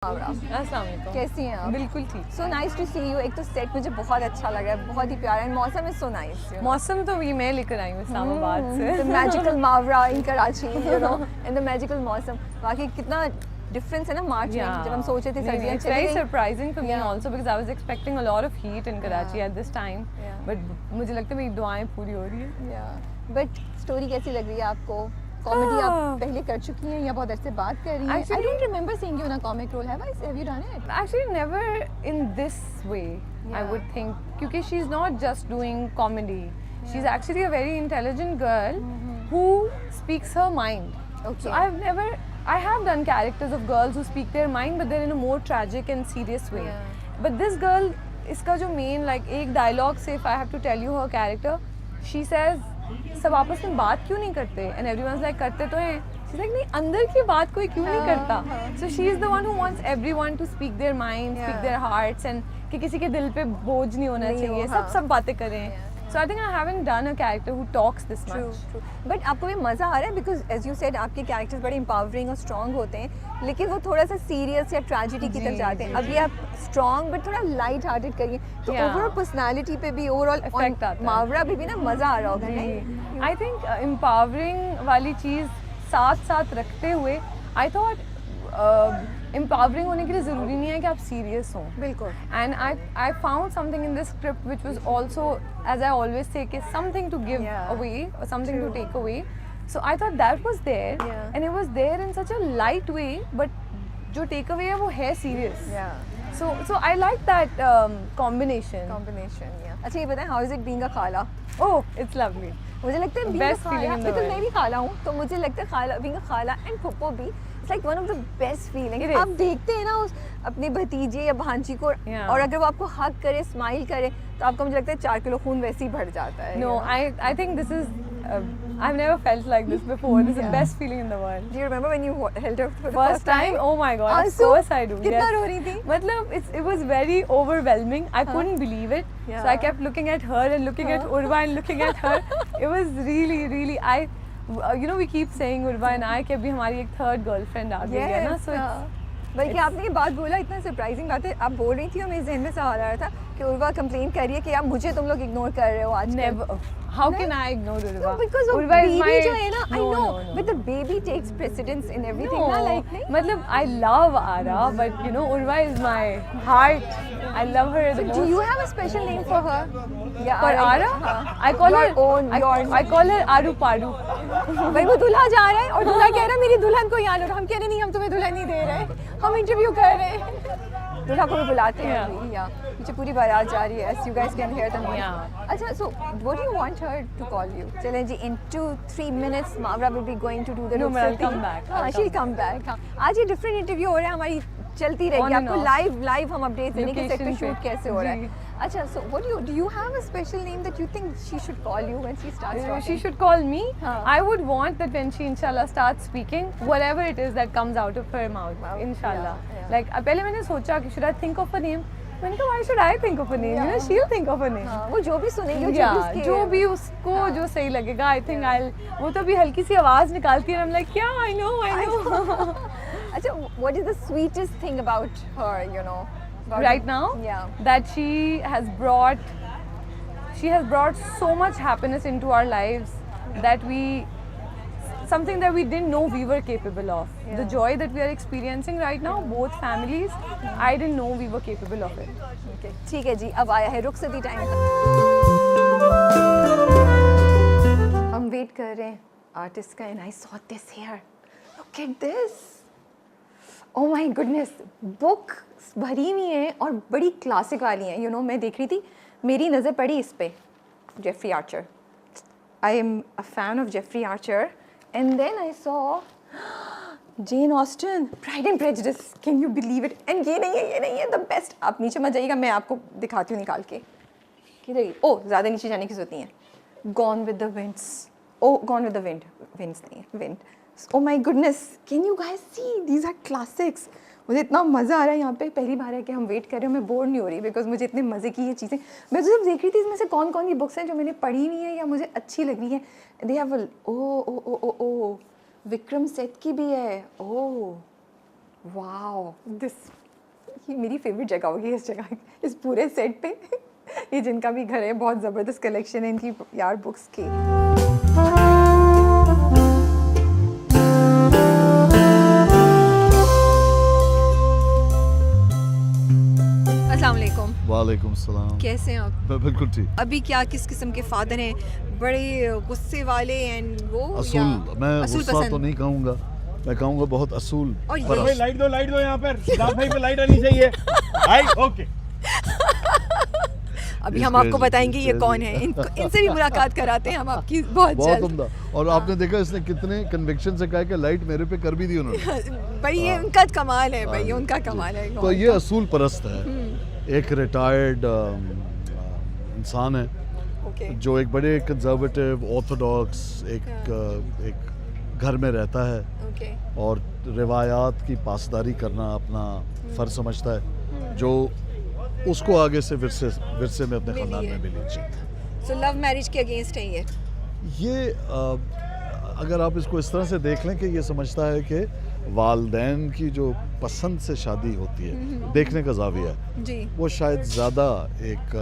अस्सलाम वालेकुम। कैसी हैं आप? बिल्कुल ठीक। So nice to see you. एक तो सेट मुझे बहुत अच्छा लगा है, बहुत ही प्यारा है, मौसम इज सो नाइस। मौसम तो भी मैं लेकर आई हूँ इस्लामाबाद से। The magical Mawra in Karachi, you know, in the magical मौसम। बाकी कितना डिफरेंस है ना मार्च में, जब हम सोच रहे थे सर्दियाँ It's चली very गई। surprising for me Yeah. also because I was expecting a lot of heat in Karachi Yeah. at this time. Yeah. But मुझे लगता है मेरी दुआएं पूरी हो रही हैं। बट स्टोरी कैसी लग रही है आपको? कॉमेडी आप पहले कर चुकी हैं या बहुत अरसे बात कर रही हैं? I don't remember seeing you in a comic role. Have you done it? Actually, never in this way. I would think क्योंकि she's not just doing comedy. She's actually a very intelligent girl who speaks her mind. Okay. So I have done characters of girls who speak their mind, but they're in a more tragic and serious way. Yeah. But this girl, इसका जो main like एक dialogue से if I have to tell you her character, she says सब आपस में बात क्यों नहीं करते? And everyone's like करते तो हैं. She's like नहीं अंदर की बात कोई क्यों नहीं करता? So she is the one who wants everyone to speak their mind, speak their hearts, and कि किसी के दिल पे बोझ नहीं होना चाहिए. सब बातें करें. So I think I haven't done a character who talks this much. True. But आपको भी मज़ा आ रहा है because as you said आपके characters बड़े empowering और strong होते हैं, लेकिन वो थोड़ा सा serious या tragedy की तरफ जाते हैं. अभी आप strong but थोड़ा light hearted करिए, तो overall personality पे भी overall effect आता है. मावरा भी ना मज़ा आ रहा होगा नहीं? I think empowering वाली चीज़ साथ साथ रखते हुए I thought empowering होने के लिए ज़रूरी नहीं है कि आप serious हों. बिल्कुल. And I found something in this script which was also, as I always say, कि something to give away or something to take away. So I thought that was there, and it was there in such a light way, but जो take away है वो है serious. So I like that combination. अच्छा ये बताएं, how is it being a खाला? Oh, it's lovely. मुझे लगता है Best feeling in the because world. मैं भी खाला हूँ, तो मुझे लगता है खाला being a खाला and फुप्पो भी it's like one of the best feelings. It is. आप देखते हैं ना उस अपने भतीजे या भांजी को, और अगर वो आपको हक करे, स्माइल करे, तो आपको मुझे लगता है 4 किलो खून वैसे ही बढ़ जाता है. No, I think this is I've never felt like this before. This is the best feeling in the world. Do you remember when you held her for the First time? Oh my God! Of आंसू? course I do. कितना Yes. रो रही थी? मतलब it was very overwhelming. I couldn't believe it. So I kept looking at her and looking at Urva and looking at her. It was really you know we keep saying Urva and I कि अभी हमारी एक third girlfriend आ गई है ना. So बल्कि आपने ये बात बोला, इतना सरप्राइजिंग बात है. आप बोल रही थी और मेरे जहन में सवाल आ रहा था कि उर्वा कंप्लेन कर रही है कि आप मुझे तुम लोग इग्नोर कर रहे हो आज. never. How can I ignore Urva? No, because Urva is baby my जो है ना, I know, no. but the baby takes precedence in everything. ना like नहीं? मतलब I love Ara, but you know Urva is my heart. I love her the most. Do you have a special name for her? Yeah, For Ara? I call your her own, yours. I call her Aru Paru. भाई वो दूल्हा जा रहा है और दूल्हा कह रहा है मेरी दुल्हन को यहाँ लो. हम कह रहे नहीं, हम तुम्हें दुल्हन नहीं दे रहे, हम इंटरव्यू कर रहे हैं. दूल्हा को भी बुलाते हैं अभी. या पीछे पूरी बारात जा रही है. You guys can hear the noise. अच्छा, so what do you want her to call you? चलें जी, in 2-3 minutes Mavra will be going to do the No, I'll come back. हाँ, she'll come back. हाँ, आज ये different interview हो रहा है, हमारी चलती रहेगी. आपको live हम updates देंगे कि सेट पे शूट कैसे हो रहा है. अच्छा, so what do you have a special name that you think she should call you when she starts talking? She should call me. I would want that when she inshallah starts speaking, whatever it is that comes out of her mouth, inshallah. Like पहले मैंने सोचा कि should I think of a name? मैंने कहा why should I think of a name? You know, she'll think of a name. वो जो भी सुनेगी, जो भी उसको जो सही लगेगा. I think वो तो भी हल्की सी आवाज निकालती है. I'm like yeah, I know. अच्छा, what is the sweetest thing about her, you know? Right now, that she has brought so much happiness into our lives that something that we didn't know we were capable of. The joy that we are experiencing right now, both families, I didn't know we were capable of it. Okay. ठीक है जी, अब आया है रुखसती time. हम wait कर रहे हैं artist का, and I saw this here. Look at this. Oh my goodness, book भरी हुई हैं और बड़ी क्लासिक वाली हैं. You know, मैं देख रही थी, मेरी नज़र पड़ी इस पे, Jeffrey Archer. I am a fan of Jeffrey Archer, and then I saw Jane Austen, Pride and Prejudice. Can you believe it? And ये नहीं है the best. आप नीचे मत जाइएगा, मैं आपको दिखाती हूँ निकाल के. किधर? ओह, ज़्यादा नीचे जाने की ज़रूरत नहीं है. Gone with the Winds. Oh, Gone with the Wind. Winds नहीं है, Wind. Oh my goodness, can you guys see? These are classics. मुझे इतना मज़ा आ रहा है यहाँ पे. पहली बार है कि हम वेट कर रहे हैं. मैं बोर नहीं हो रही बिकॉज मुझे इतने मज़े की ये चीज़ें. मैं तो सिर्फ देख रही थी इसमें से कौन कौन सी बुक्स हैं जो मैंने पढ़ी हुई हैं या मुझे अच्छी लग रही हैं. दे हैव विक्रम सेठ की भी है. ओह वाओ दिस, ये मेरी फेवरेट जगह होगी इस जगह, इस पूरे सेट पे। ये जिनका भी घर है, बहुत ज़बरदस्त कलेक्शन है इनकी यार बुक्स की। अस्सलाम वालेकुम। वालेकुम सलाम। कैसे हैं आप? बिल्कुल ठीक। अभी क्या किस किस्म के फादर हैं? बड़े गुस्से वाले एंड वो असूल, मैं असूल गुस्सा तो नहीं कहूँगा, मैं कहूँगा बहुत असूल। और ये- परस्त। भाई लाइट दो यहाँ पर, सिद्धार्थ भाई पे लाइट आनी चाहिए। आई ओके। अभी It's हम आपको crazy, बताएंगे it's ये crazy. कौन है, इनसे भी मुलाकात कराते हैं हम आपकी बहुत बहुत जल्द। उम्दा। और आपने देखा इसने कितने कन्विक्शन से कहा कि लाइट मेरे पे कर भी दी उन्होंने। भाई ये उनका कमाल है, भाई हाँ, उनका जी। कमाल है। तो ये असूल परस्त है, एक रिटायर्ड इंसान है ओके जो एक बड़े कंजर्वेटिव ऑर्थोडॉक्स एक घर में रहता है ओके और रिवायात की पासदारी करना अपना फ़र्ज समझता है, जो उसको आगे से विरसे में अपने मिली ख़ानदान है। में मिली जी। सो लव मैरिज के अगेंस्ट है ये। ये अगर आप इसको इस तरह से देख लें कि ये समझता है कि वालदैन की जो पसंद से शादी होती है, देखने का जाविया है, जी वो शायद ज़्यादा एक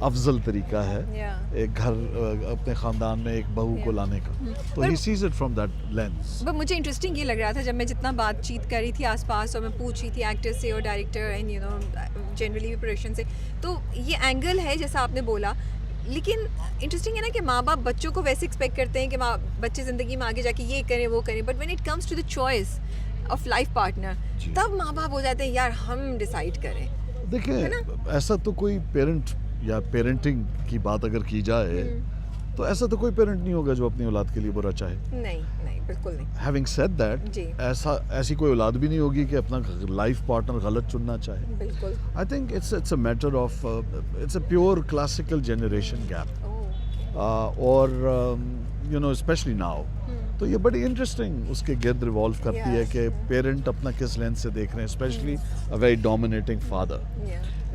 अफजल तरीका है या एक घर अपने ख़ानदान में एक बहू को लाने का। तो पर- he sees it from that lens. पर मुझे इंटरेस्टिंग ये लग रहा था जब मैं जितना बातचीत कर रही थी आसपास और मैं पूछ रही थी एक्टर से और director and you know generally भी प्रोडक्शन से, तो ये एंगल है जैसा आपने बोला। लेकिन इंटरेस्टिंग है ना कि माँ बाप बच्चों को वैसे एक्सपेक्ट करते हैं कि बच्चे ज़िंदगी में आगे जाके ये करें वो करें, but when it comes to the choice of life partner जी। तब माँ बाप हो जाते हैं यार हम डिसाइड करें। देखिए, ऐसा तो कोई पेरेंट या पेरेंटिंग की बात अगर की जाए तो ऐसा तो कोई पेरेंट नहीं होगा जो अपनी औलाद के लिए बुरा चाहे। नहीं नहीं बिल्कुल नहीं। हैविंग सेड दैट, जी। ऐसी कोई औलाद भी नहीं होगी कि अपना लाइफ पार्टनर गलत चुनना चाहे। बिल्कुल। I think it's a matter of it's a pure classical generation gap, और यू नो स्पेशली नाउ। तो ये बड़ी इंटरेस्टिंग उसके गिर्द रिवॉल्व करती है Yes. कि पेरेंट अपना किस लेंस से देख रहे हैं, specially a very dominating father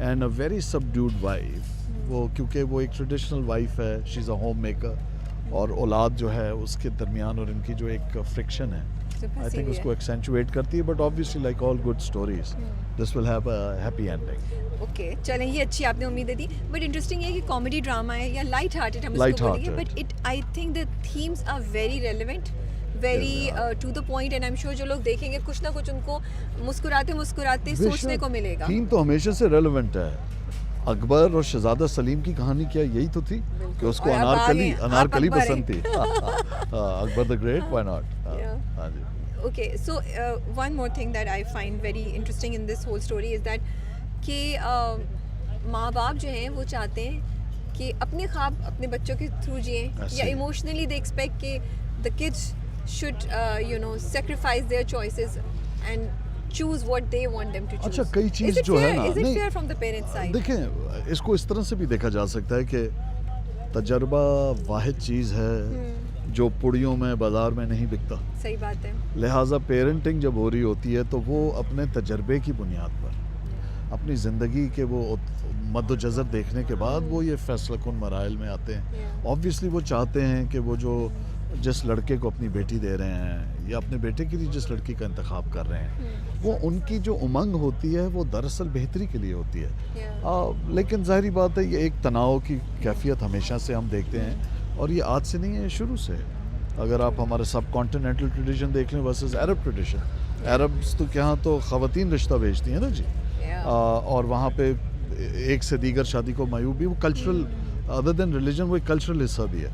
and a very subdued wife. वो क्योंकि वो एक ट्रेडिशनल वाइफ है, she is a home maker, और औलाद जो है उसके दरमियान और इनकी जो एक फ्रिक्शन है, आई थिंक उसको एक्सेंचुएट करती है। But obviously like all good stories, this will have a happy ending. Okay चलें, ये अच्छी आपने उम्मीदें दी। बट इंटरेस्टिंग है कि कॉमेडी ड्रामा है या लाइट हार्टेड हम इसको Light बोलेंगे, hearted. But it I think the themes are very relevant, very to the point, and I am sure जो लोग देखेंगे कुछ ना कुछ उनको मुस्कुराते मुस्कुराते सोचने को मिलेगा। थीम तो हमेशा से रेलेवेंट है। अकबर और शहजादा सलीम की कहानी क्या यही तो थी कि उसको और अब आ गए, अनारकली आप अकबर पसंद थी। Akbar the great, why not. Yeah. हाँ जी। Okay, so one more thing that I find very interesting in this whole story is that कि माँ बाप जो हैं वो चाहते हैं कि अपने ख्वाब अपने बच्चों के थ्रू जिएं, या ऐसे। इमोशनली दे एक्सपेक्ट कि the kids should you know sacrifice their choices and choose what they want them to choose. अच्छा, कई चीज़ Is it जो है fair? ना, Is it नहीं, fair from the parents side? देखें, इसको इस तरह से भी देखा जा सकता है कि तजर्बा वाहिद चीज़ है जो पुड़ियों में बाजार में नहीं बिकता। सही बात है। लिहाजा पेरेंटिंग जब हो रही होती है तो वो अपने तजर्बे की बुनियाद पर, अपनी ज़िंदगी के वो मद्दोजज़र देखने के बाद वो ये फैसला कुन मराइल में आते हैं। ऑब्वियसली वो चाहते हैं कि वो जो जिस लड़के को अपनी बेटी दे रहे हैं या अपने बेटे के लिए जिस लड़की का इंतखाब कर रहे हैं, वो उनकी जो उमंग होती है वो दरअसल बेहतरी के लिए होती है। लेकिन ज़ाहिरी बात है ये एक तनाव की कैफियत हमेशा से हम देखते हैं, और ये आज से नहीं है, शुरू से। अगर आप हमारे सब कॉन्टिनेंटल ट्रेडिशन देख लें वर्सेस अरब ट्रेडिशन, अरब्स तो यहाँ तो ख़वातीन रिश्ता भेजती हैं ना जी, और वहाँ पे एक से दीगर शादी को मायूब भी, वो कल्चरल, अदर देन रिलीजन, वो एक कल्चरल हिस्सा भी है।